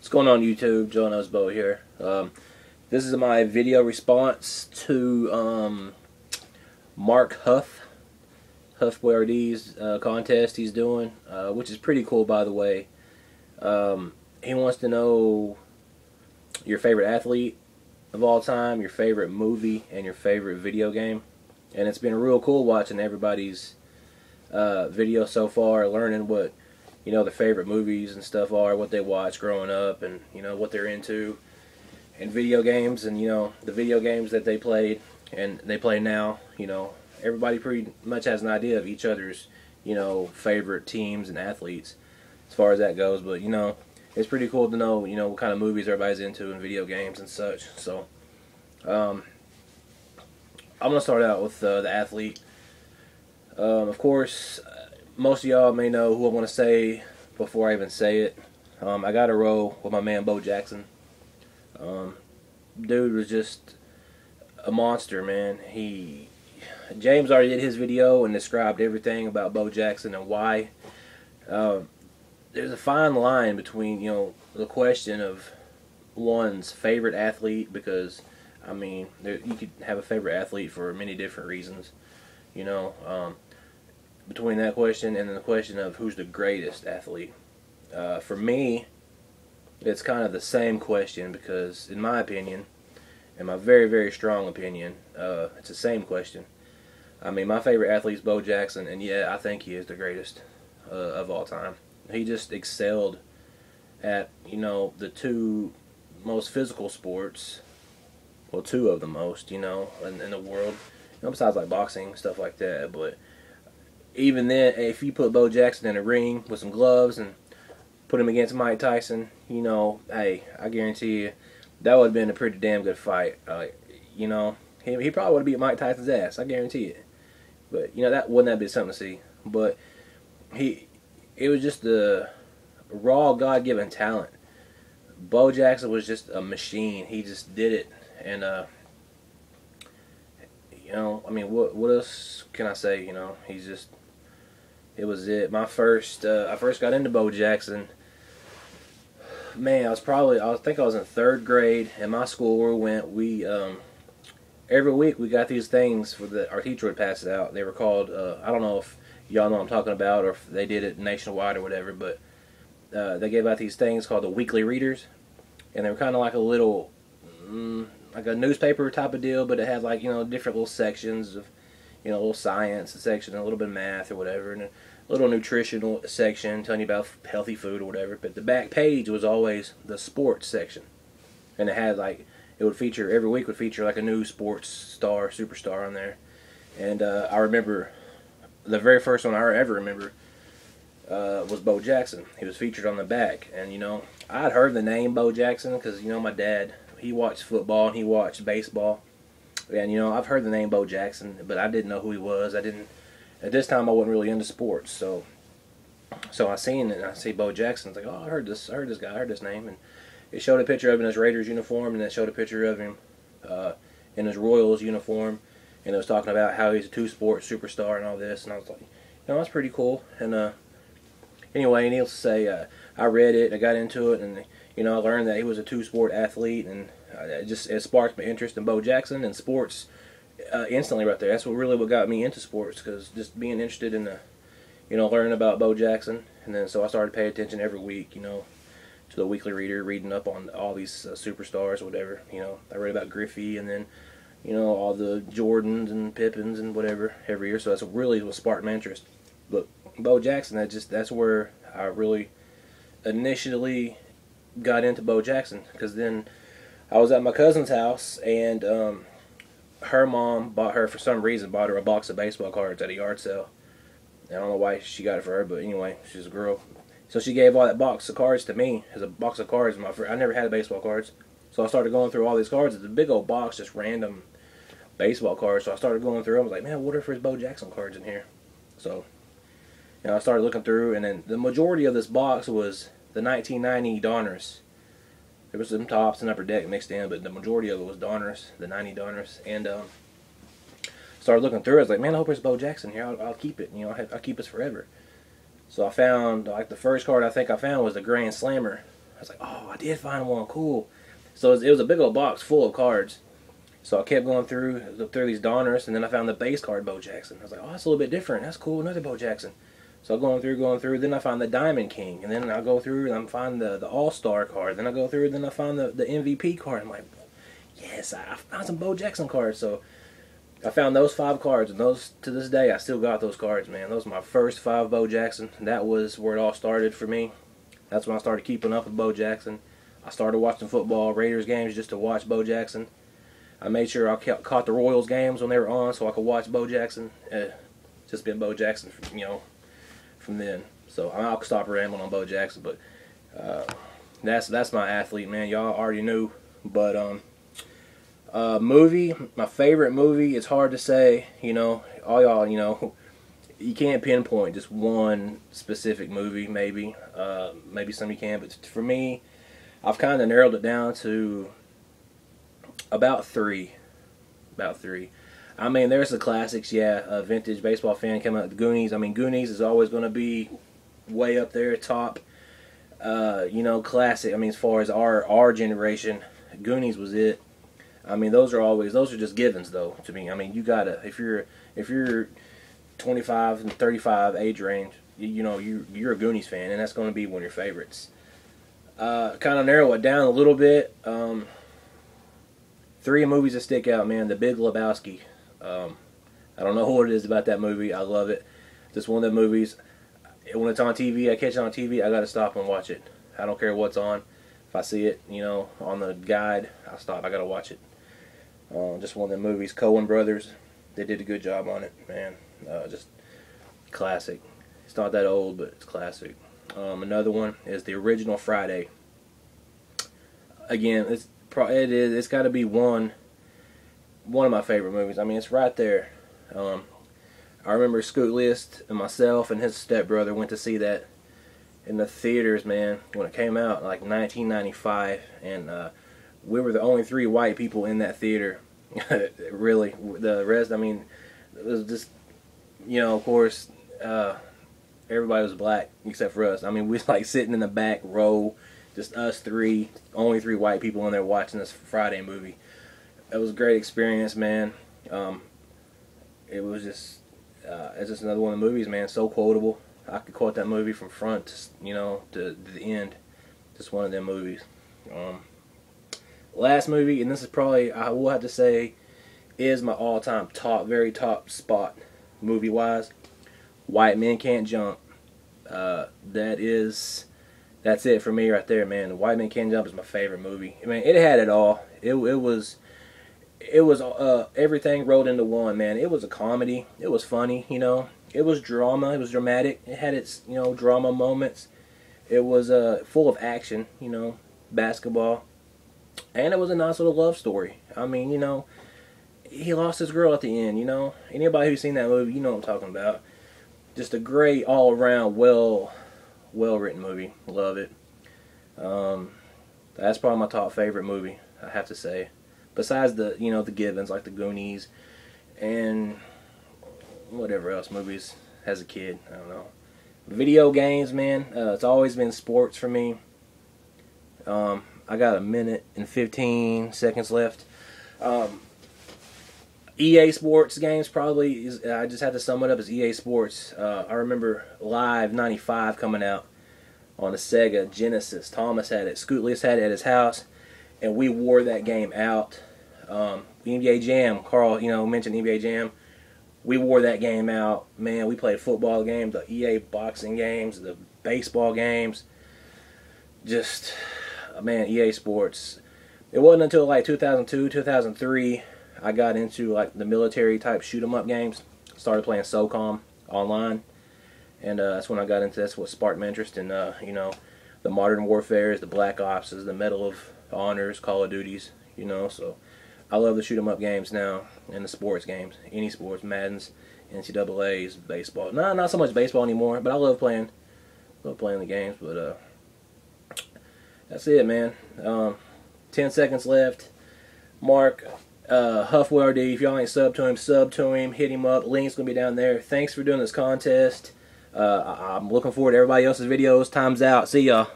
What's going on YouTube? Joe Knows Bo here. This is my video response to Mark Huffboyrd's contest he's doing, which is pretty cool, by the way. He wants to know your favorite athlete of all time, your favorite movie, and your favorite video game. And it's been real cool watching everybody's video so far, learning what their favorite movies and stuff are, what they watch growing up, and what they're into, and video games, and the video games that they played and they play now. Everybody pretty much has an idea of each other's favorite teams and athletes as far as that goes. But it's pretty cool to know what kind of movies everybody's into and video games and such. So I'm gonna start out with the athlete. Of course, most of y'all may know who I want to say before I even say it. I got to roll with my man Bo Jackson. Dude was just a monster, man. James already did his video and described everything about Bo Jackson and why. There's a fine line between the question of one's favorite athlete, because you could have a favorite athlete for many different reasons. Between that question and then the question of who's the greatest athlete. For me, it's kind of the same question, because in my opinion, in my very, very strong opinion, it's the same question. My favorite athlete is Bo Jackson, and yeah, I think he is the greatest of all time. He just excelled at, the two most physical sports, well, two of the most, in the world, besides like boxing, stuff like that. But even then, if you put Bo Jackson in a ring with some gloves and put him against Mike Tyson, hey, I guarantee you that would have been a pretty damn good fight. He probably would have beat Mike Tyson's ass, I guarantee it. But that wouldn't be something to see. But it was just the raw God-given talent. Bo Jackson was just a machine. He just did it, and what else can I say? He's just. It was it. I first got into Bo Jackson. Man, I think I was in 3rd grade. In my school where we went, every week we got these things our teacher would pass it out. They were called, I don't know if y'all know what I'm talking about, or if they did it nationwide or whatever, but they gave out these things called the weekly readers, and they were kind of like a little, like a newspaper type of deal, but it had like different little sections of, a little science section, a little bit of math or whatever, and a little nutritional section telling you about healthy food or whatever. But the back page was always the sports section, and it had like, every week would feature like a new sports star, superstar on there. And I remember the very first one I ever remember was Bo Jackson. He was featured on the back, and I'd heard the name Bo Jackson because my dad, he watched football and he watched baseball. And I've heard the name Bo Jackson, but I didn't know who he was. At this time I wasn't really into sports, so I seen it and I see Bo Jackson. It's like, oh, I heard this guy, I heard this name, and it showed a picture of him in his Raiders uniform, and it showed a picture of him in his Royals uniform, and it was talking about how he's a two-sport superstar and all this, and I was like, that's pretty cool. And anyway, needless to say, I read it and I got into it, and I learned that he was a two-sport athlete, and it sparked my interest in Bo Jackson and sports instantly right there. That's what got me into sports, because just being interested in learning about Bo Jackson. And then so I started paying attention every week, to the weekly reader, reading up on all these superstars or whatever. I read about Griffey, and then all the Jordans and Pippins and whatever every year. So that's really what sparked my interest. But Bo Jackson, that's where I really initially got into Bo Jackson, because then I was at my cousin's house, and her mom for some reason bought her a box of baseball cards at a yard sale. I don't know why she got it for her, but anyway, she's a girl. So she gave all that box of cards to me as a box of cards. I never had baseball cards, so I started going through all these cards. It's a big old box, just random baseball cards. So I started going through. I was like, man, what if there's Bo Jackson cards in here? So I started looking through, and then the majority of this box was the 1990 Donners. There was some tops and upper deck mixed in, but the majority of it was Donners, the 90 Donners. And started looking through it. I was like, man, I hope there's Bo Jackson here. I'll keep it. I'll keep this forever. So I found, like, the first card I think I found was the Grand Slammer I was like, oh, I did find one, cool. So it was a big old box full of cards. So I kept going through these Donners, and then I found the base card Bo Jackson. I was like, oh, that's a little bit different. That's cool, another Bo Jackson. So going through. Then I find the Diamond King, and then I go through and I find the All-Star card. Then I go through, and then I find the MVP card. I'm like, yes, I found some Bo Jackson cards. So I found those 5 cards, and those, to this day, I still got those cards, man. Those are my first 5 Bo Jackson. That was where it all started for me. That's when I started keeping up with Bo Jackson. I started watching football, Raiders games, just to watch Bo Jackson. I made sure I caught the Royals games when they were on so I could watch Bo Jackson. Just been Bo Jackson, from then. So I'll stop rambling on Bo Jackson, but that's my athlete, man. Y'all already knew. But movie, my favorite movie, it's hard to say, all y'all, you can't pinpoint just one specific movie, maybe some you can, but for me, I've kind of narrowed it down to about 3. I mean, there's the classics, yeah. A vintage baseball fan came out with Goonies. I mean, Goonies is always going to be way up there, top. Classic. I mean, as far as our generation, Goonies was it. I mean, those are just givens, though, to me. I mean, you gotta, if you're 25 and 35 age range, you're a Goonies fan, and that's going to be one of your favorites. Kind of narrow it down a little bit. 3 movies that stick out, man. The Big Lebowski. I don't know what it is about that movie. I love it. Just one of the movies. When it's on TV, I catch it on TV, I gotta stop and watch it. I don't care what's on. If I see it, on the guide, I'll stop. I gotta watch it. Just one of the movies. Coen Brothers, they did a good job on it, man. Just classic. It's not that old, but it's classic. Another one is the original Friday. Again, it's got to be one of my favorite movies. I mean, it's right there. I remember Scoot List and myself and his stepbrother went to see that in the theaters, man, when it came out, like 1995, and we were the only 3 white people in that theater. Really, the rest, I mean, it was just, of course, everybody was black except for us. I mean, we was like sitting in the back row, just us 3, only 3 white people in there watching this Friday movie. It was a great experience, man. It was just, it's just another one of the movies, man. So quotable. I could quote that movie from front, to the end. Just one of them movies. Last movie, and this is probably, I will have to say, is my all-time very top spot, movie-wise. White Men Can't Jump. That's it for me right there, man. White Men Can't Jump is my favorite movie. I mean, it had it all. It was everything rolled into one, man. It was a comedy. It was funny, It was drama. It was dramatic. It had its, drama moments. It was full of action, basketball. And it was a nice little love story. I mean, he lost his girl at the end, Anybody who's seen that movie, you know what I'm talking about. Just a great, all-around, well-written movie. Love it. That's probably my top favorite movie, I have to say. Besides the, the givens, like the Goonies, and whatever else movies as a kid. I don't know. Video games, man. It's always been sports for me. I got 1 minute and 15 seconds left. EA Sports games probably is, I just had to sum it up as EA Sports. I remember Live 95 coming out on the Sega Genesis. Thomas had it. Scoot List had it at his house, and we wore that game out. NBA Jam, Carl, mentioned NBA Jam. We wore that game out. Man, we played football games, the EA boxing games, the baseball games. Just, man, EA Sports. It wasn't until like 2002, 2003, I got into like the military type shoot 'em up games. Started playing SOCOM online, and that's when I got into, that's what sparked my interest in the Modern Warfares, the Black Ops, the Medal of Honors, Call of Duties, So I love the shoot 'em up games now, and the sports games, any sports, Maddens, NCAA's, baseball. Not so much baseball anymore, but I love playing the games. But that's it, man. 10 seconds left. Mark, huffboyrd, if y'all ain't sub to him, hit him up. Link's gonna be down there. Thanks for doing this contest. I'm looking forward to everybody else's videos. Time's out. See y'all.